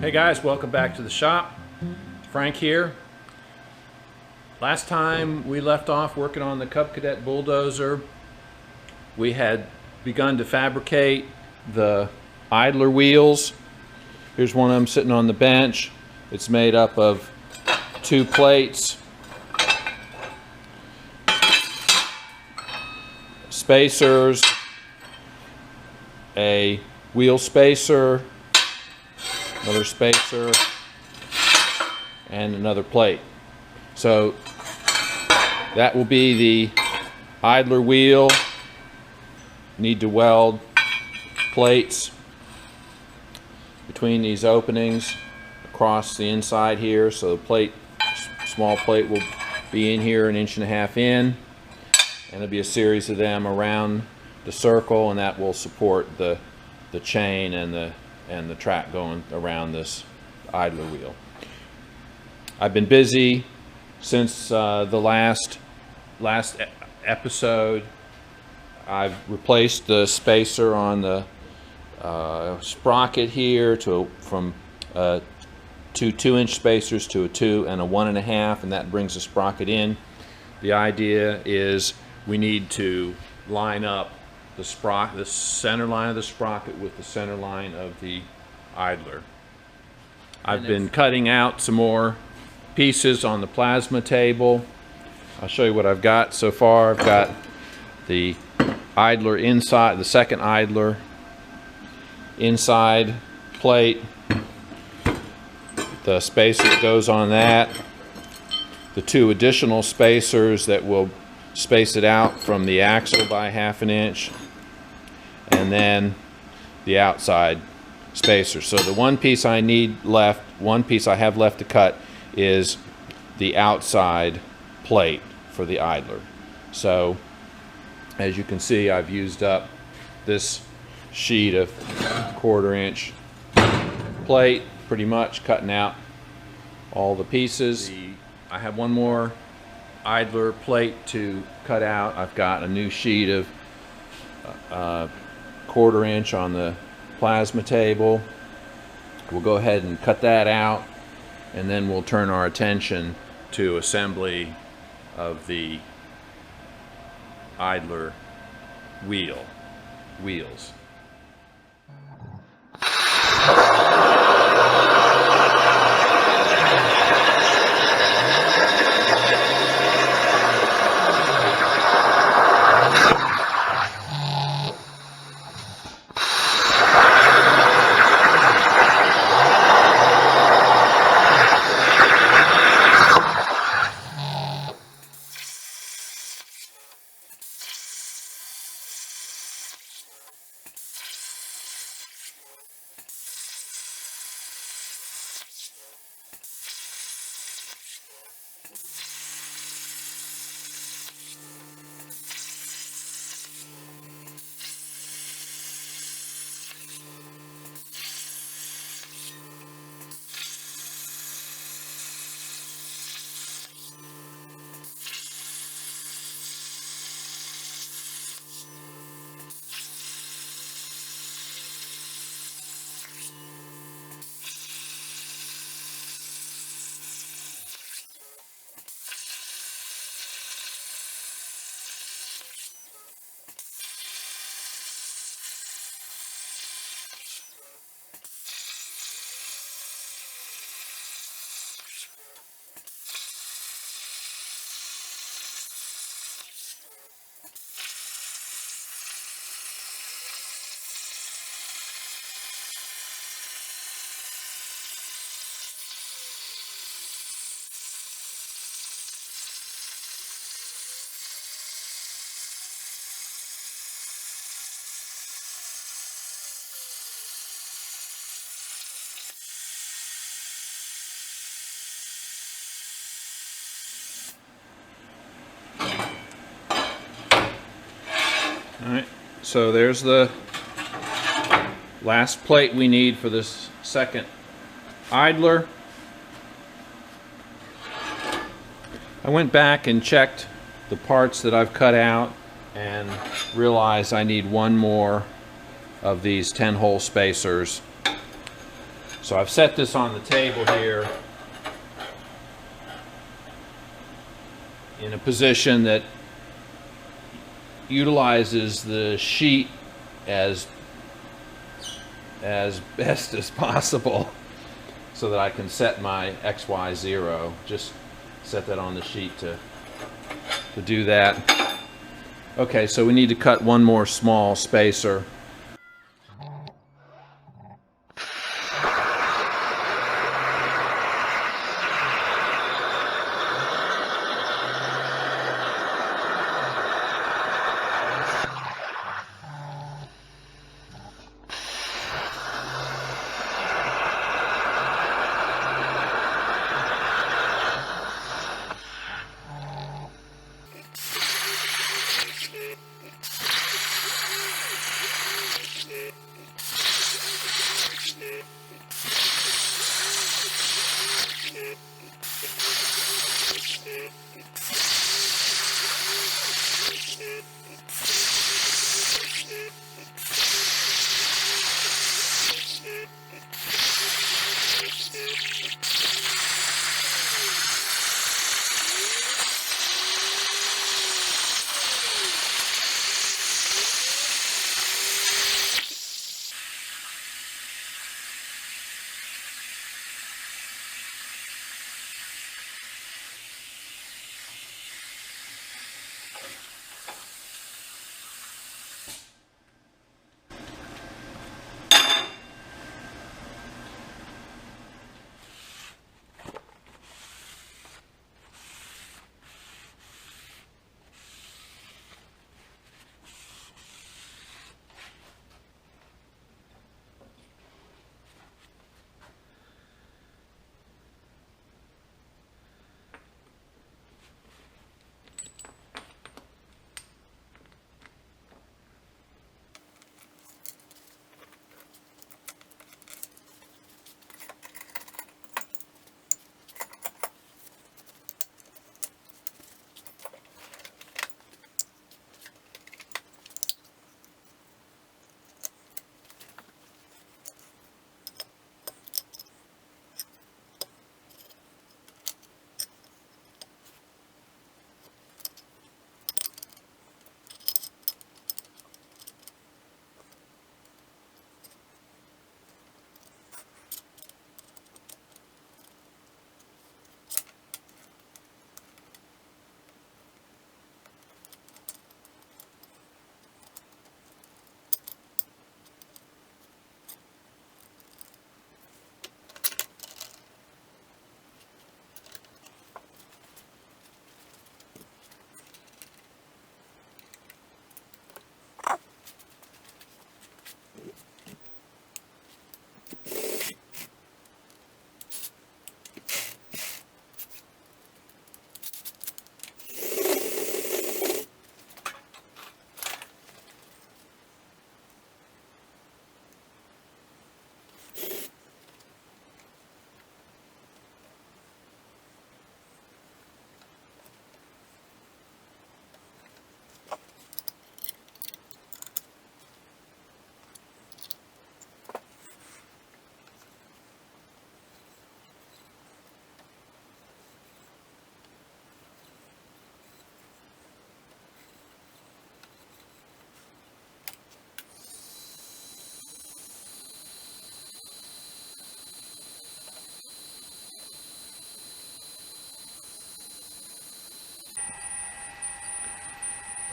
Hey guys, welcome back to the shop. Frank here. Last time we left off working on the Cub Cadet bulldozer, we had begun to fabricate the idler wheels. Here's one of them sitting on the bench. It's made up of 2 plates, spacers, a wheel spacer, another spacer, and another plate. So that will be the idler wheel. Need to weld plates between these openings across the inside here. So the plate, small plate, will be in here 1.5 inches in, and there'll be a series of them around the circle, and that will support the chain and the track going around this idler wheel. I've been busy since the last episode. I've replaced the spacer on the sprocket here from 2 2-inch spacers to a 2 and a 1.5, and that brings the sprocket in. The idea is we need to line up the center line of the sprocket with the center line of the idler. I've been cutting out some more pieces on the plasma table. I'll show you what I've got so far. I've got the idler inside, the second idler inside plate, the spacer that goes on that, the 2 additional spacers that will space it out from the axle by 1/2 inch, and then the outside spacer. So the one piece I need left, one piece I have left to cut, is the outside plate for the idler. So as you can see, I've used up this sheet of 1/4 inch plate, pretty much cutting out all the pieces. I have one more idler plate to cut out. I've got a new sheet of 1/4 inch on the plasma table. We'll go ahead and cut that out, and then we'll turn our attention to assembly of the idler wheels. Alright, so there's the last plate we need for this second idler. I went back and checked the parts that I've cut out and realized I need one more of these 10-hole spacers. So I've set this on the table here in a position that utilizes the sheet as best as possible so that I can set my XY0. Just set that on the sheet to do that. Okay, so we need to cut one more small spacer.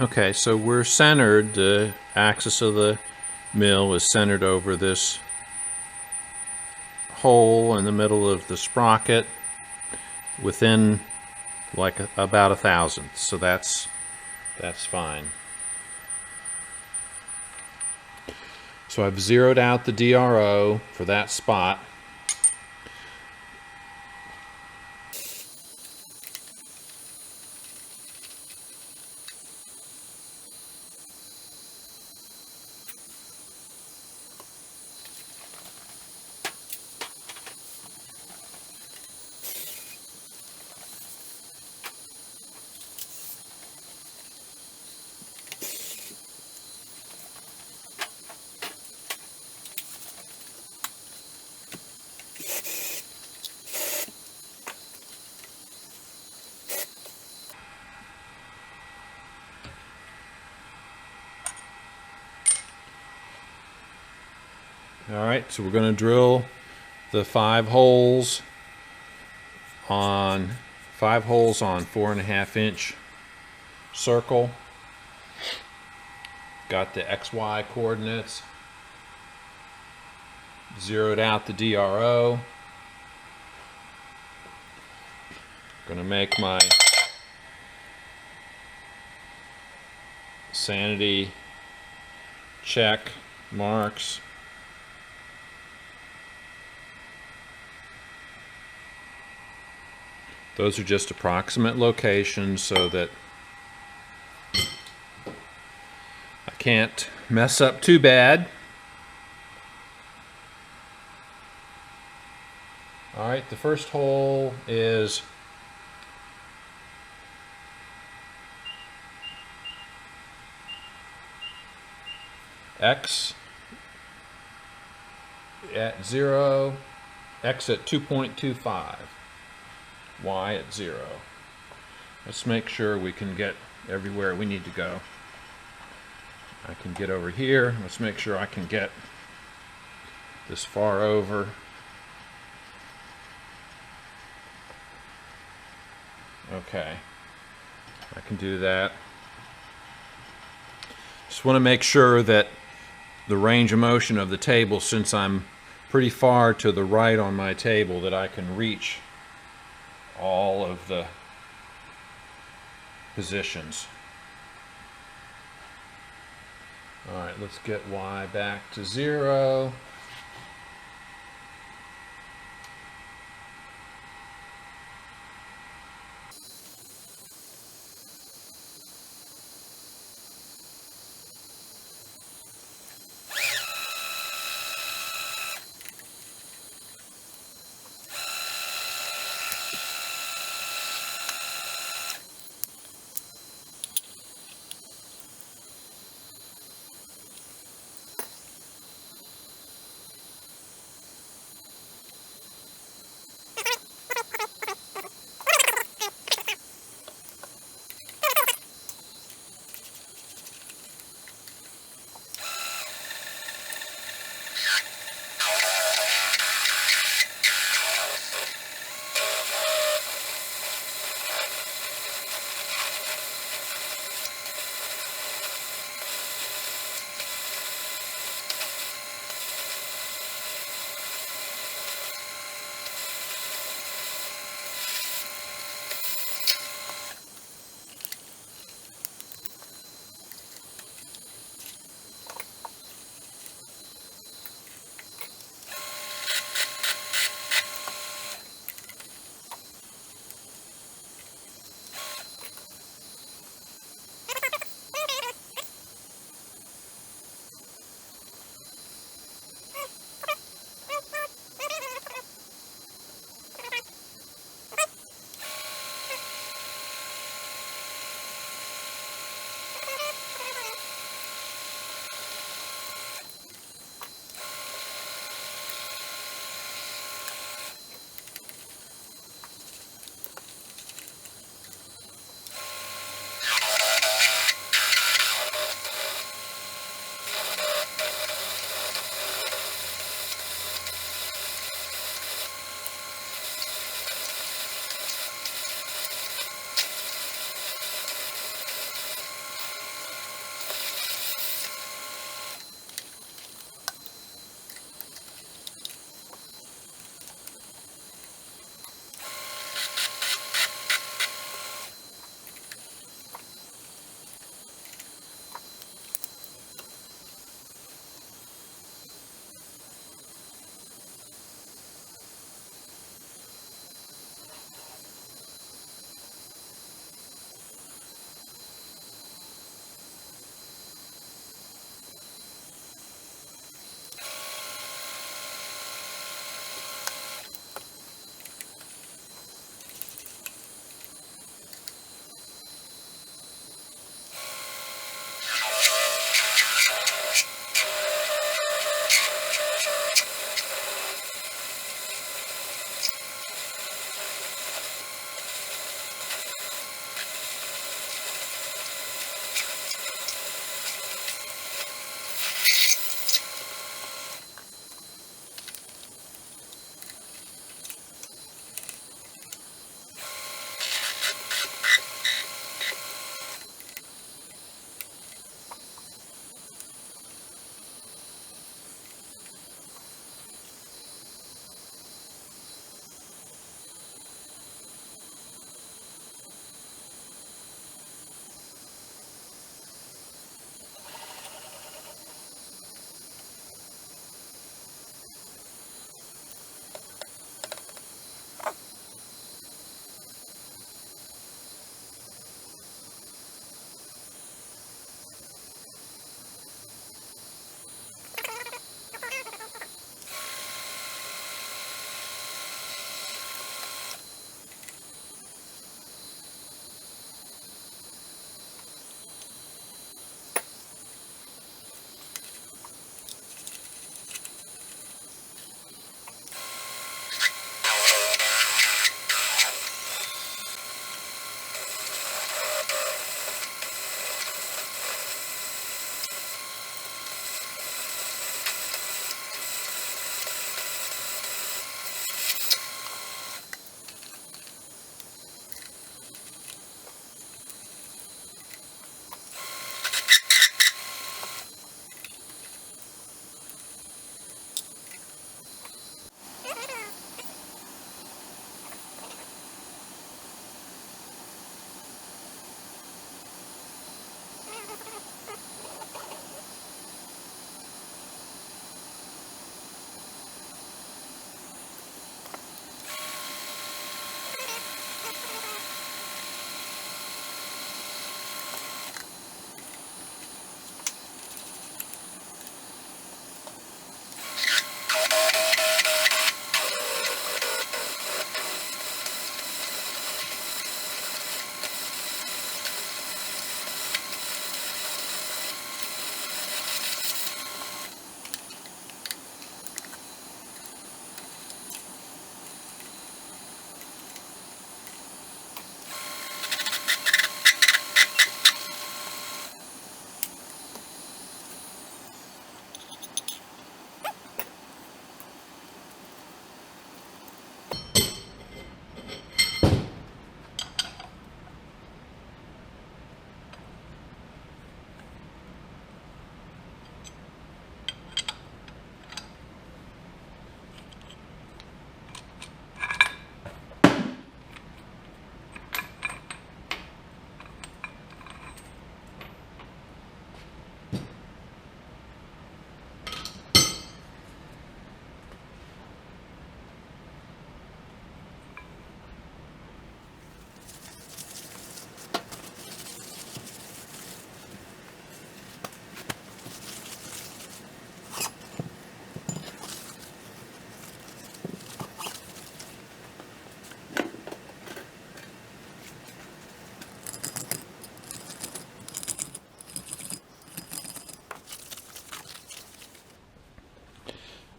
Okay, so we're centered. The axis of the mill is centered over this hole in the middle of the sprocket within like about a thousandth, so that's fine. So I've zeroed out the DRO for that spot. Alright, so we're going to drill the 5 holes on 4.5 inch circle. Got the XY coordinates. Zeroed out the DRO. Going to make my sanity check marks. Those are just approximate locations so that I can't mess up too bad. Alright, the first hole is X at 0, X at 2.25. Y at 0. Let's make sure we can get everywhere we need to go. I can get over here. Let's make sure I can get this far over. Okay, I can do that. Just want to make sure that the range of motion of the table, since I'm pretty far to the right on my table, that I can reach all of the positions. Alright, let's get Y back to 0.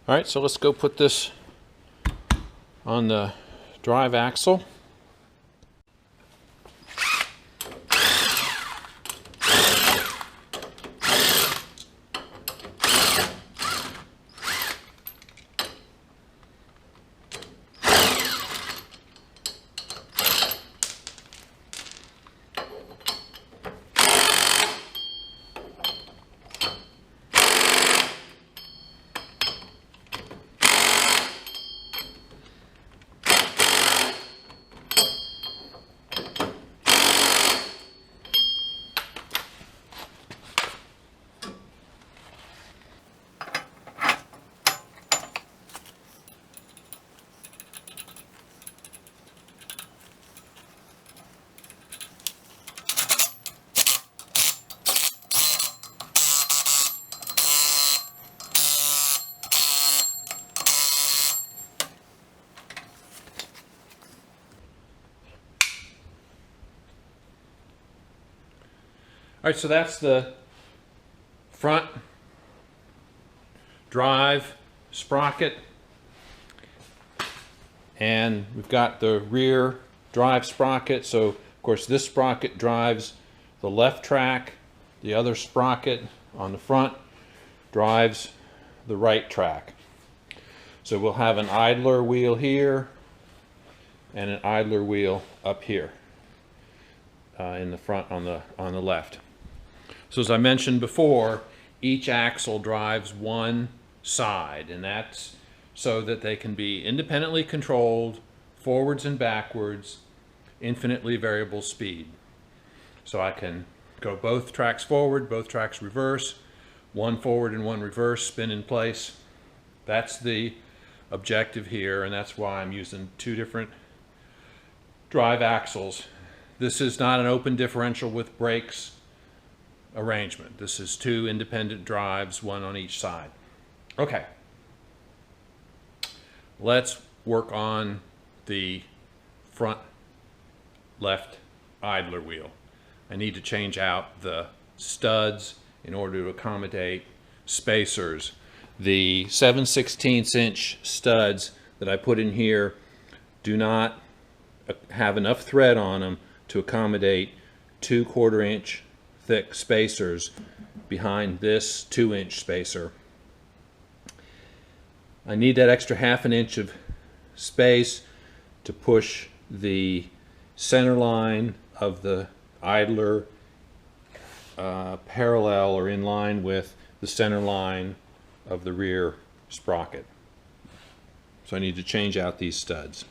All right, so let's go put this on the drive axle. All right, so that's the front drive sprocket, and we've got the rear drive sprocket. So of course this sprocket drives the left track, the other sprocket on the front drives the right track. So we'll have an idler wheel here and an idler wheel up here in the front on the left. So as I mentioned before, each axle drives one side, and that's so that they can be independently controlled forwards and backwards, infinitely variable speed. So I can go both tracks forward, both tracks reverse, one forward and one reverse, spin in place. That's the objective here, and that's why I'm using two different drive axles. This is not an open differential with brakes arrangement. This is two independent drives, one on each side. Okay, let's work on the front left idler wheel. I need to change out the studs in order to accommodate spacers. The 7/16 inch studs that I put in here do not have enough thread on them to accommodate 2 1/4 inch thick spacers behind this 2-inch spacer. I need that extra 1/2 inch of space to push the center line of the idler parallel or in line with the center line of the rear sprocket. So I need to change out these studs.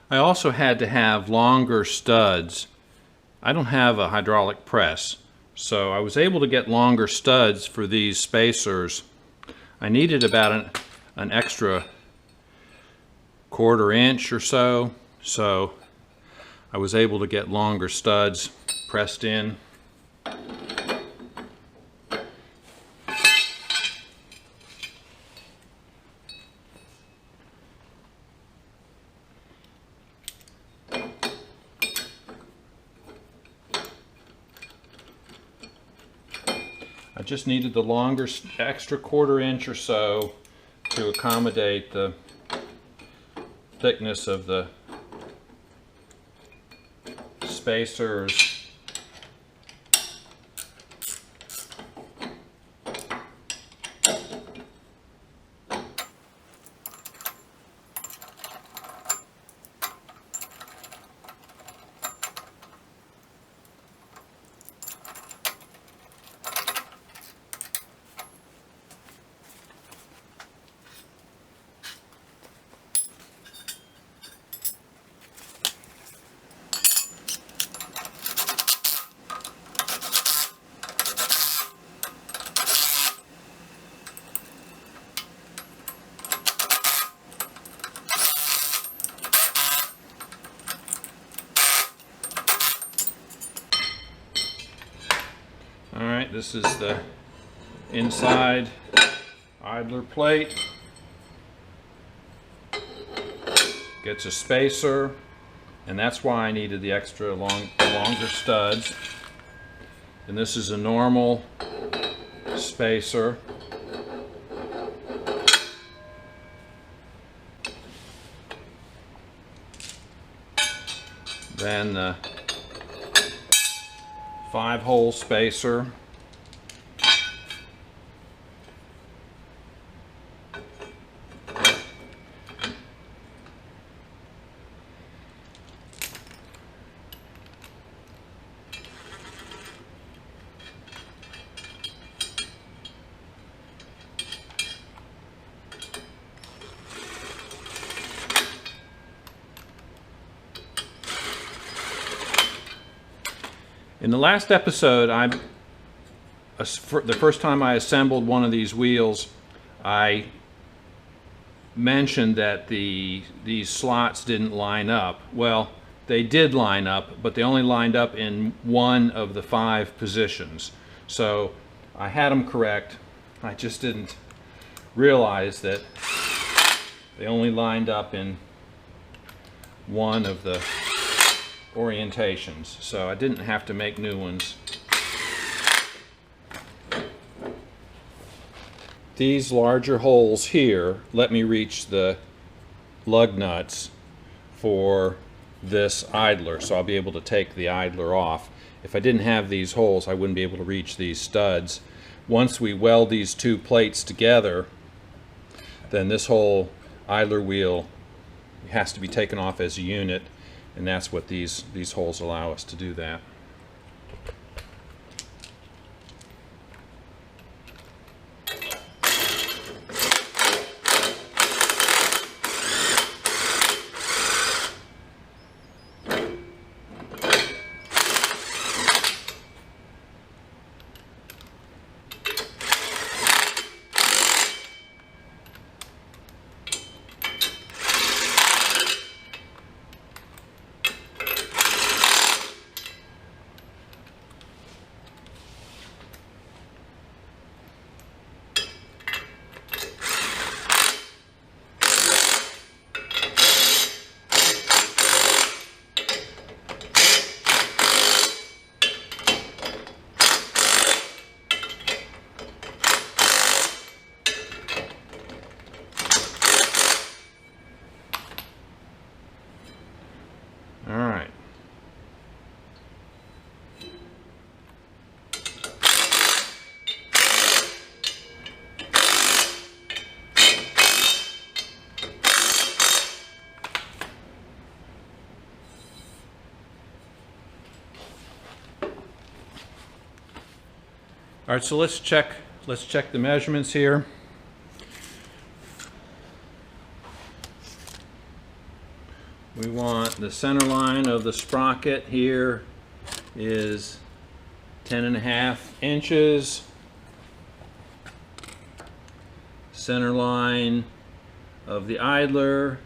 I also had to have longer studs. I don't have a hydraulic press, so I was able to get longer studs for these spacers. I needed about an extra 1/4 inch or so, so I was able to get longer studs pressed in. I just needed the longer extra 1/4 inch or so to accommodate the thickness of the spacers. This is the inside idler plate. Gets a spacer, and that's why I needed the extra longer studs. And this is a normal spacer. Then the 5-hole spacer. In the last episode, the first time I assembled one of these wheels, I mentioned that these slots didn't line up. Well, they did line up, but they only lined up in one of the 5 positions. So I had them correct. I just didn't realize that they only lined up in one of the orientations, so I didn't have to make new ones. These larger holes here let me reach the lug nuts for this idler, so I'll be able to take the idler off. If I didn't have these holes, I wouldn't be able to reach these studs. Once we weld these 2 plates together, then this whole idler wheel has to be taken off as a unit. And that's what these holes allow us to do that. All right, so let's check the measurements here. We want the center line of the sprocket here is 10.5 inches. Center line of the idler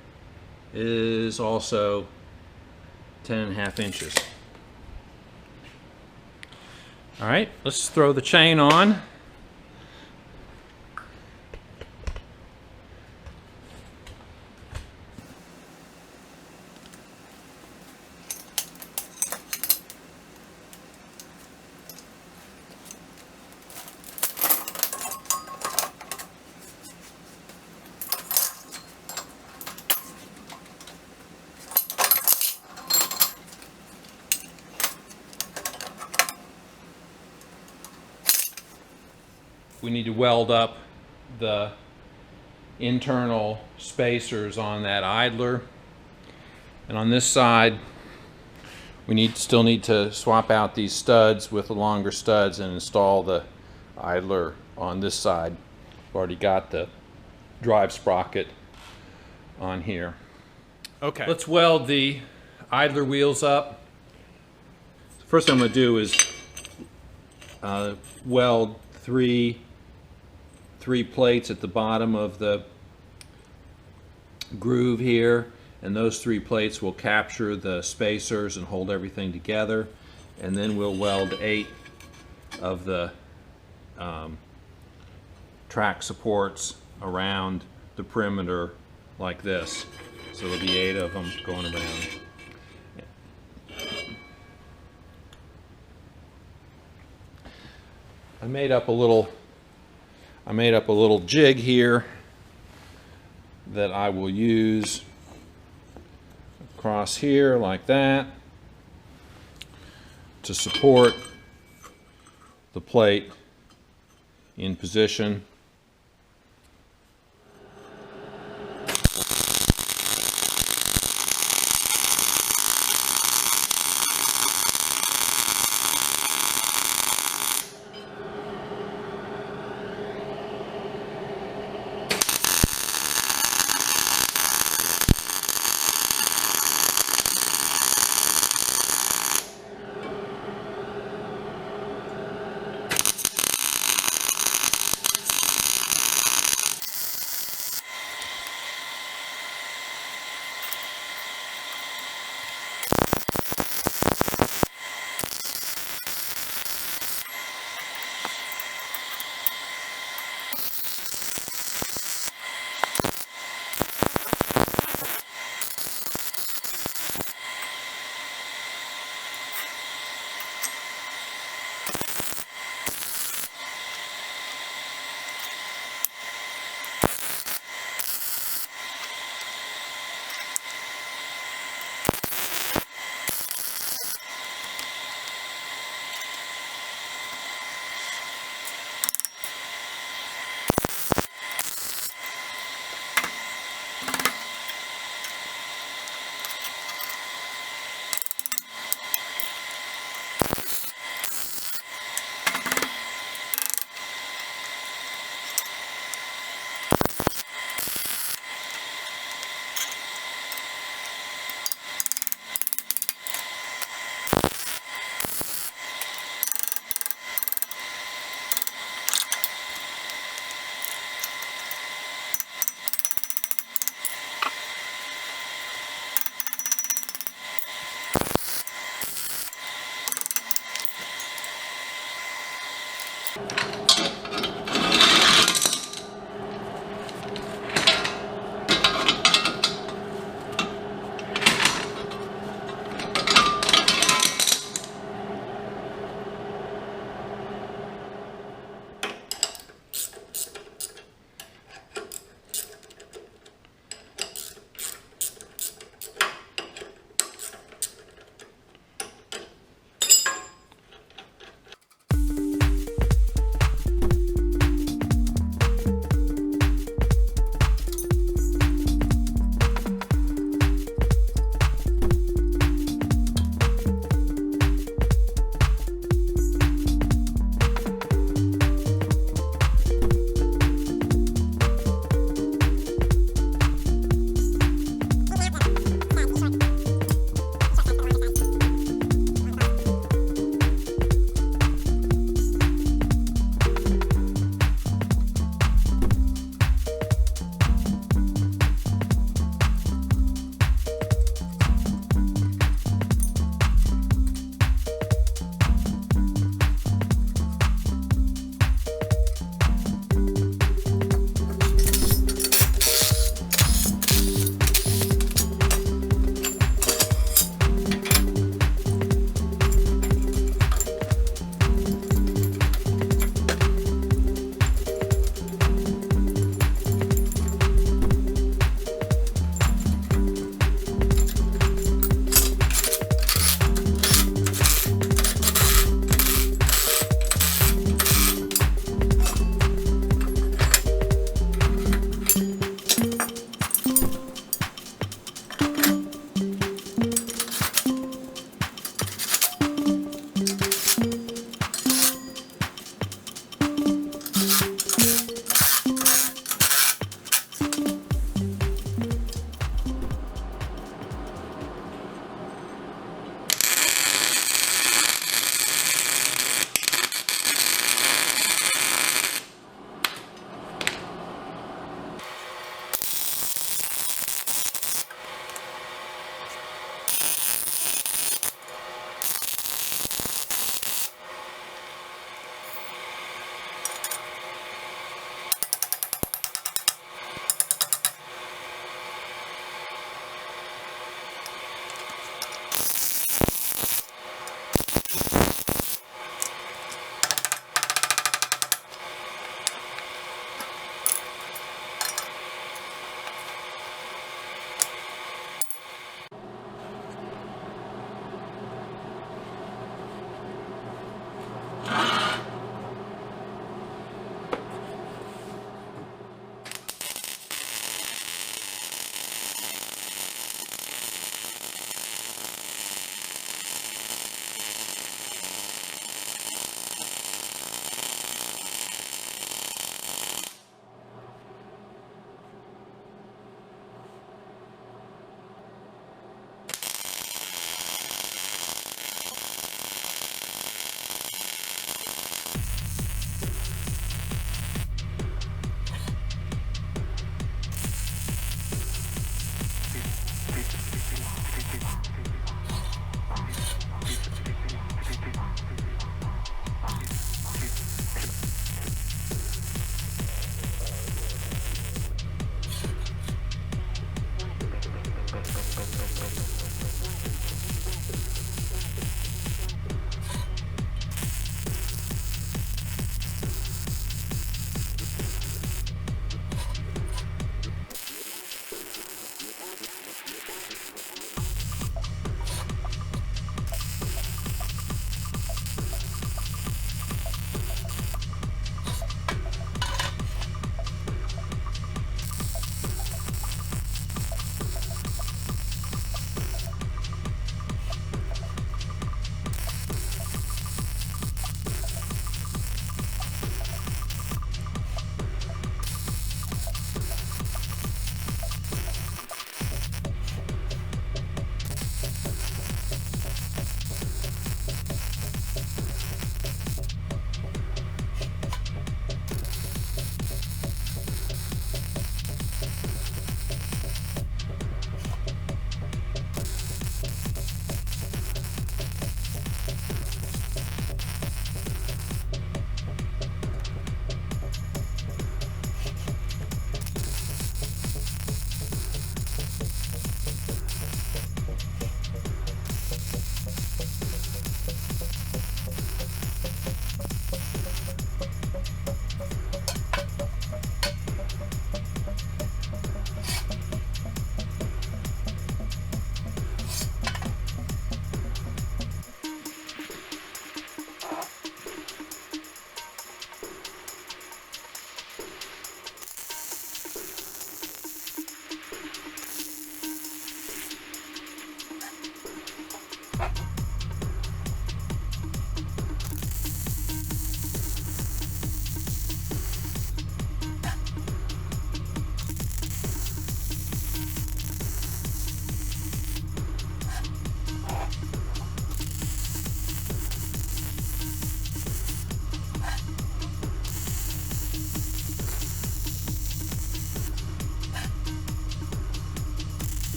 is also 10.5 inches. All right, let's throw the chain on. We need to weld up the internal spacers on that idler. And on this side, we still need to swap out these studs with the longer studs and install the idler on this side. We've already got the drive sprocket on here. Okay, let's weld the idler wheels up. First thing I'm going to do is weld three plates at the bottom of the groove here, and those 3 plates will capture the spacers and hold everything together, and then we'll weld 8 of the track supports around the perimeter like this. So there'll be 8 of them going around. I made up a little jig here that I will use across here like that to support the plate in position.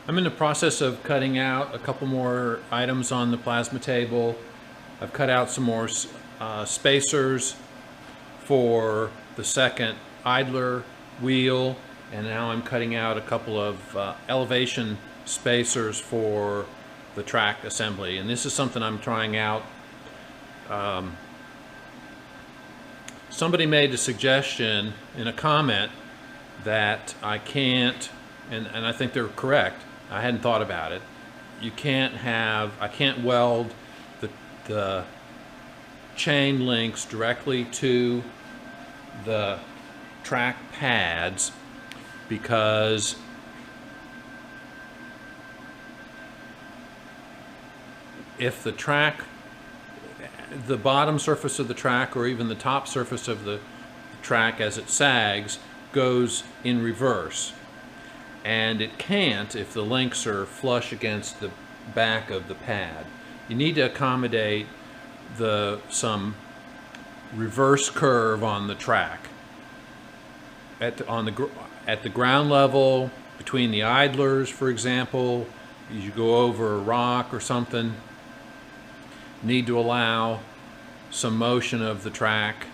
I'm in the process of cutting out a couple more items on the plasma table. I've cut out some more spacers for the second idler wheel, and now I'm cutting out a couple of elevation spacers for the track assembly. And this is something I'm trying out. Somebody made a suggestion in a comment that I can't, and I think they're correct, I hadn't thought about it. I can't weld the chain links directly to the track pads because if the bottom surface of the track or even the top surface of the track as it sags goes in reverse, and it can't if the links are flush against the back of the pad. You need to accommodate some reverse curve on the track at the ground level between the idlers, for example. As you go over a rock or something, need to allow some motion of the track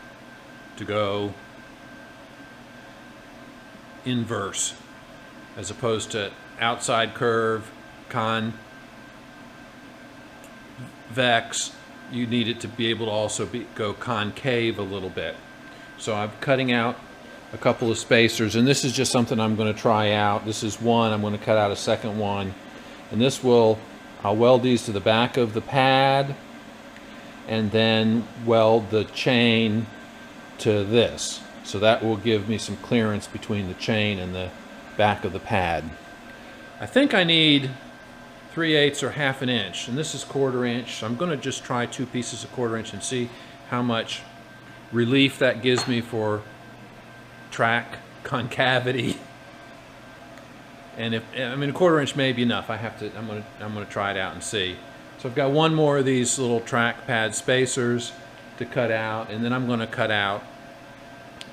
to go inverse as opposed to outside curve, convex. You need it to be able to also go concave a little bit. So I'm cutting out a couple of spacers, and this is just something I'm going to try out. This is one. I'm going to cut out a second one, and I'll weld these to the back of the pad and then weld the chain to this. So that will give me some clearance between the chain and the back of the pad. I think I need 3/8 or 1/2 inch, and this is 1/4 inch. So I'm going to just try 2 pieces of 1/4 inch and see how much relief that gives me for track concavity. And if 1/4 inch may be enough, I'm going to try it out and see. So I've got one more of these little track pad spacers to cut out, and then I'm going to cut out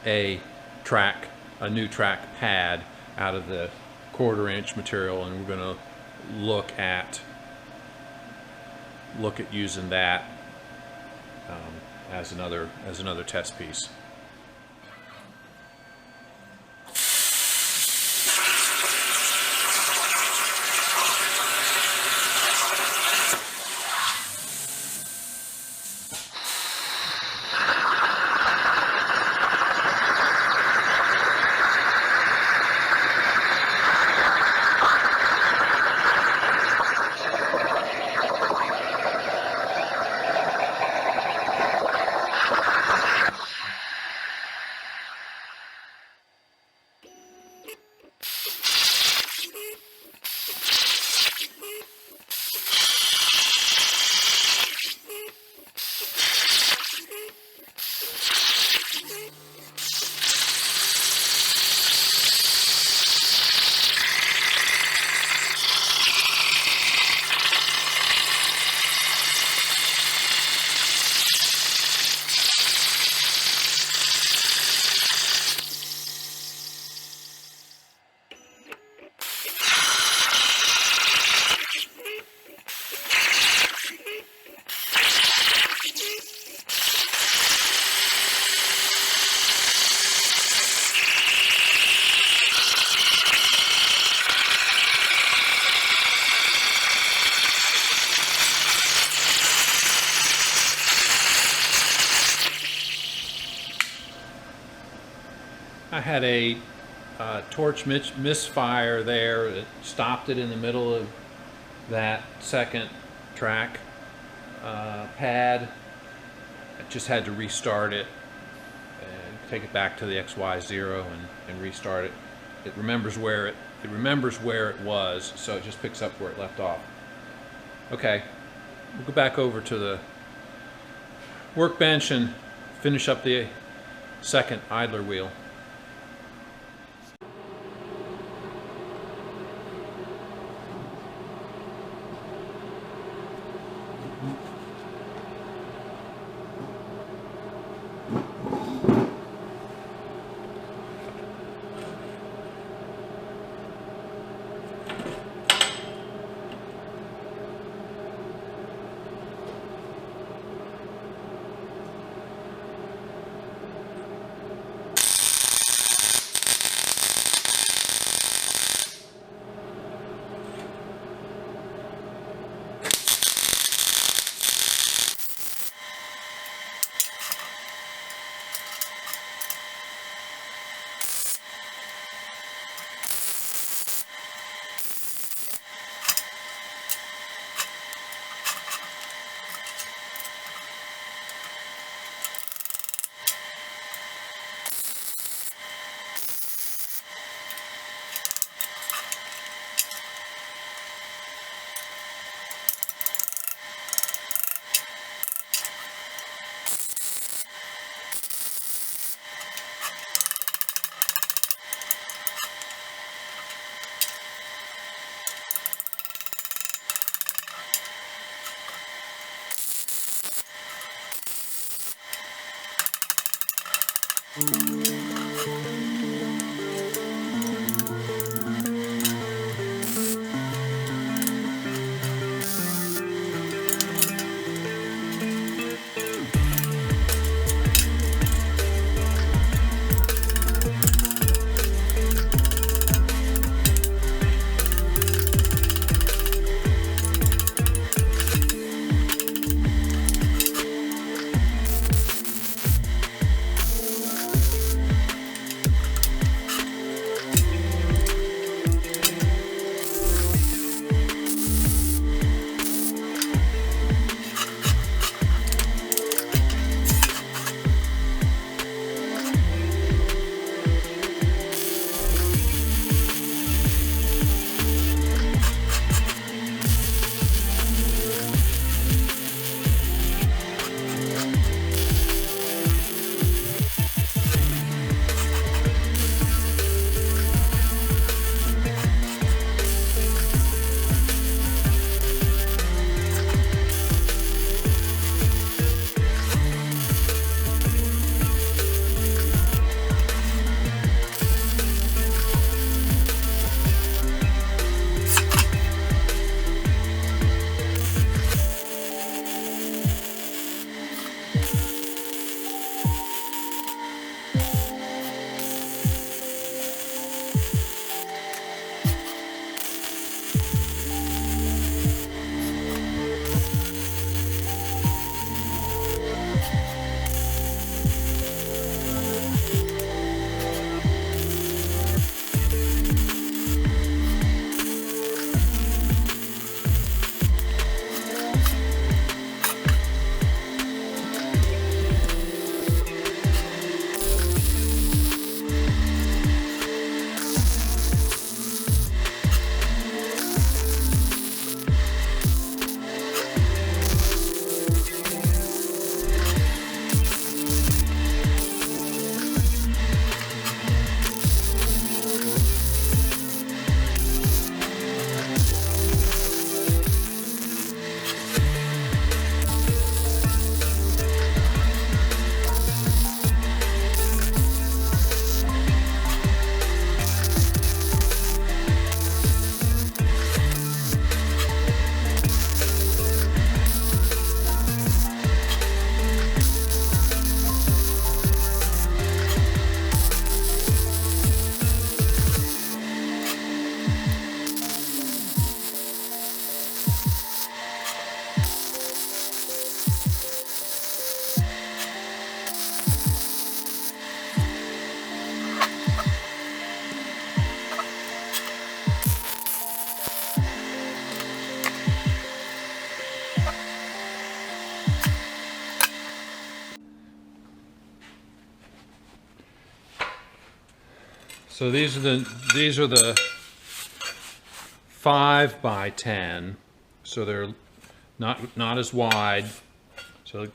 a new track pad out of the 1/4 inch material, and we're going to look at using that as another test piece. I had a torch misfire there that stopped it in the middle of that second track pad. I just had to restart it and take it back to the XY0 and restart it. It remembers where it was, so it just picks up where it left off. Okay, we'll go back over to the workbench and finish up the second idler wheel. So these are the 5 by 10, so they're not as wide. So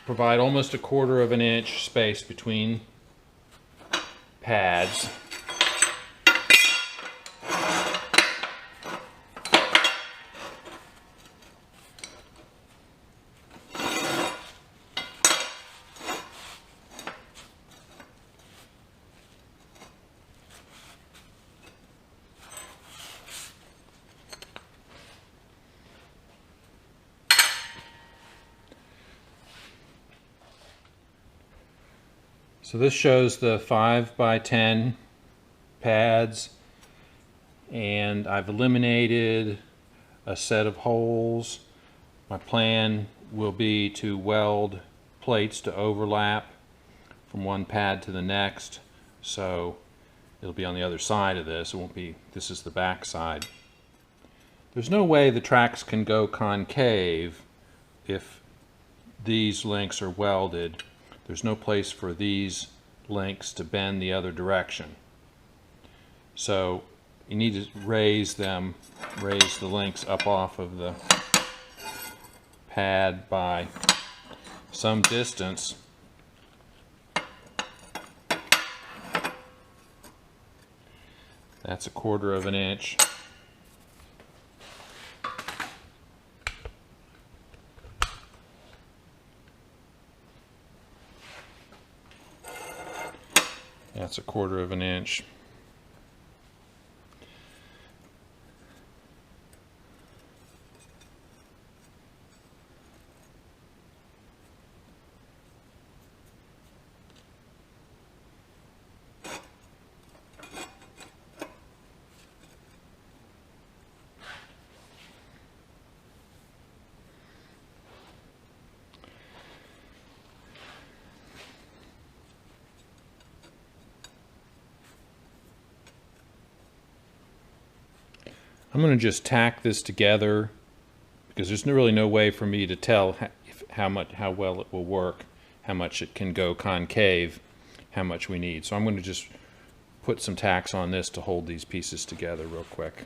provide almost 1/4 inch space between pads. So this shows the 5 by 10 pads, and I've eliminated a set of holes. My plan will be to weld plates to overlap from one pad to the next, so it'll be on the other side of this. It won't be, this is the back side. There's no way the tracks can go concave if these links are welded. There's no place for these links to bend the other direction. So you need to raise the links up off of the pad by some distance. That's 1/4 inch. that's 1/4 of an inch. I'm going to just tack this together because there's really no way for me to tell how well it will work, how much it can go concave, how much we need. So I'm going to just put some tacks on this to hold these pieces together real quick.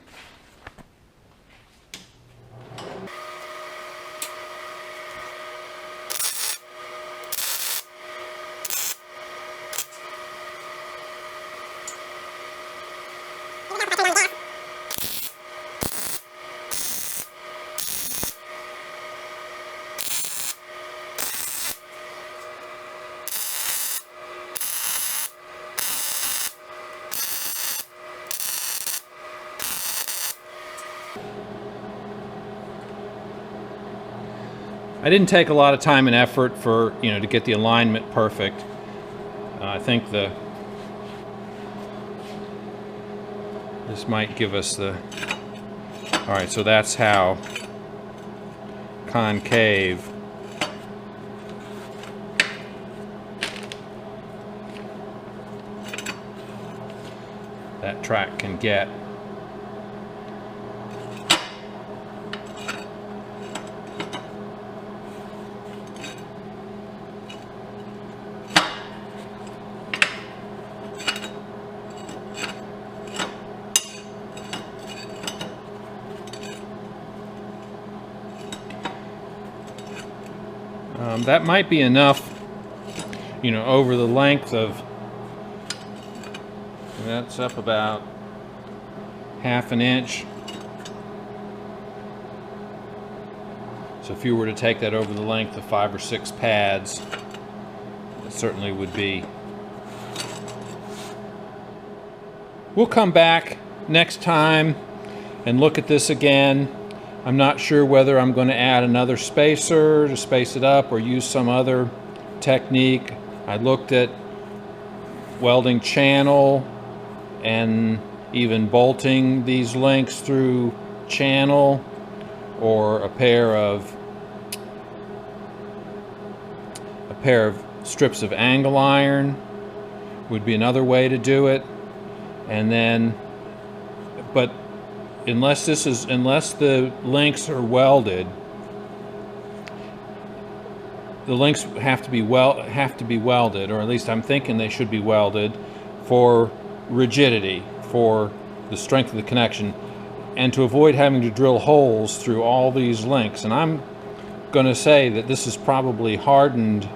I didn't take a lot of time and effort for, to get the alignment perfect. I think this might give us the, all right, so that's how concave that track can get. That might be enough, over the length of, that's up about 1/2 inch. So if you were to take that over the length of 5 or 6 pads, it certainly would be. We'll come back next time and look at this again. I'm not sure whether I'm going to add another spacer to space it up or use some other technique. I looked at welding channel and even bolting these links through channel, or a pair of strips of angle iron would be another way to do it. And then, but unless the links are welded, the links have to be welded, or at least I'm thinking they should be welded for rigidity, for the strength of the connection, and to avoid having to drill holes through all these links. And I'm going to say that this is probably hardened,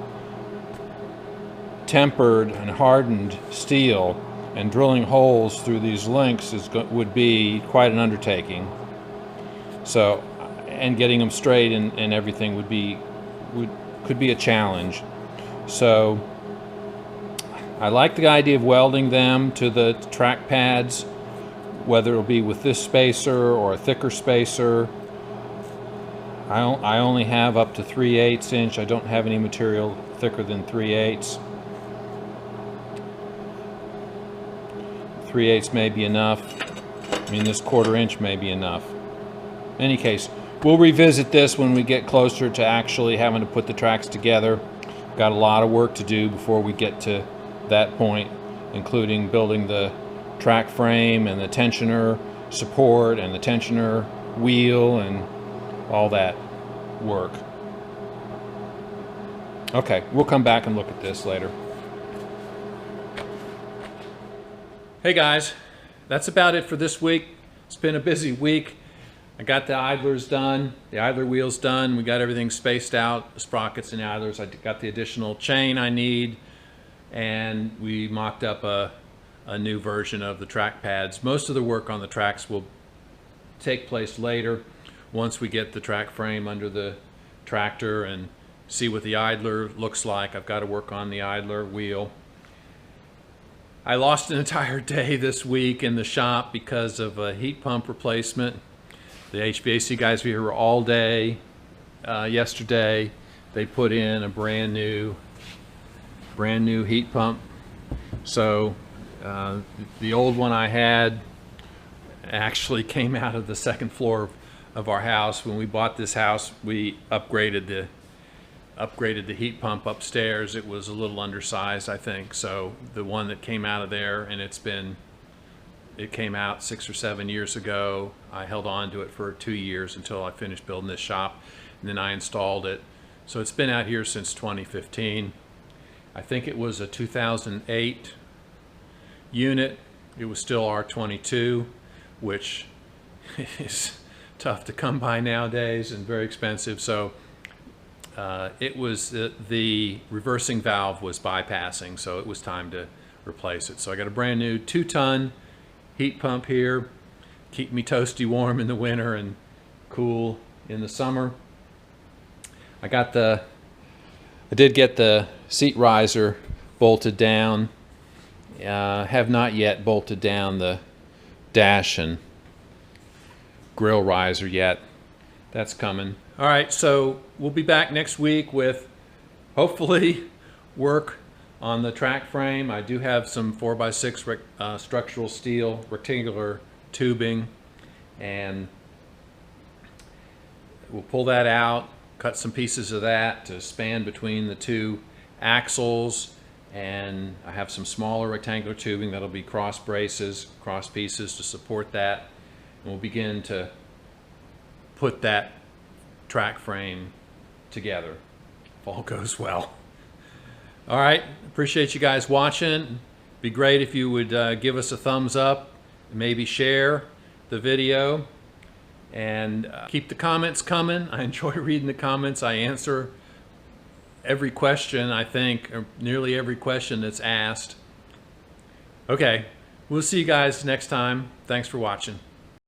tempered and hardened steel, and drilling holes through these links would be quite an undertaking. So, and getting them straight and everything could be a challenge. So I like the idea of welding them to the track pads, whether it'll be with this spacer or a thicker spacer. I only have up to 3/8 inch. I don't have any material thicker than 3/8. 3/8 may be enough. I mean, this 1/4 inch may be enough. In any case, we'll revisit this when we get closer to actually having to put the tracks together. Got a lot of work to do before we get to that point, including building the track frame and the tensioner support and the tensioner wheel and all that work. Okay, we'll come back and look at this later. Hey guys, that's about it for this week. It's been a busy week. I got the idlers done, the idler wheels done. We got everything spaced out, the sprockets and the idlers. I got the additional chain I need, and we mocked up a new version of the track pads. Most of the work on the tracks will take place later, once we get the track frame under the tractor and see what the idler looks like. I've got to work on the idler wheel. I lost an entire day this week in the shop because of a heat pump replacement. The HVAC guys were here all day yesterday. They put in a brand new heat pump. So the old one I had actually came out of the second floor of our house. When we bought this house, we upgraded the heat pump upstairs. It was a little undersized, I think. So the one that came out of there, and it came out 6 or 7 years ago. I held on to it for 2 years until I finished building this shop, and then I installed it. So it's been out here since 2015. I think it was a 2008 unit. It was still R22, which is tough to come by nowadays and very expensive. So it was the reversing valve was bypassing, so it was time to replace it. So I got a brand new 2-ton heat pump here, keep me toasty warm in the winter and cool in the summer. I did get the seat riser bolted down. Have not yet bolted down the dash and grill riser yet. That's coming. All right, so we'll be back next week with hopefully work on the track frame. I do have some 4x6 structural steel rectangular tubing, and we'll pull that out, cut some pieces of that to span between the two axles, and I have some smaller rectangular tubing that'll be cross braces, cross pieces to support that, and we'll begin to put that track frame together if all goes well. All right, appreciate you guys watching. Be great if you would give us a thumbs up, maybe share the video, and keep the comments coming. I enjoy reading the comments. I answer every question, I think, or nearly every question that's asked. Okay, we'll see you guys next time. Thanks for watching.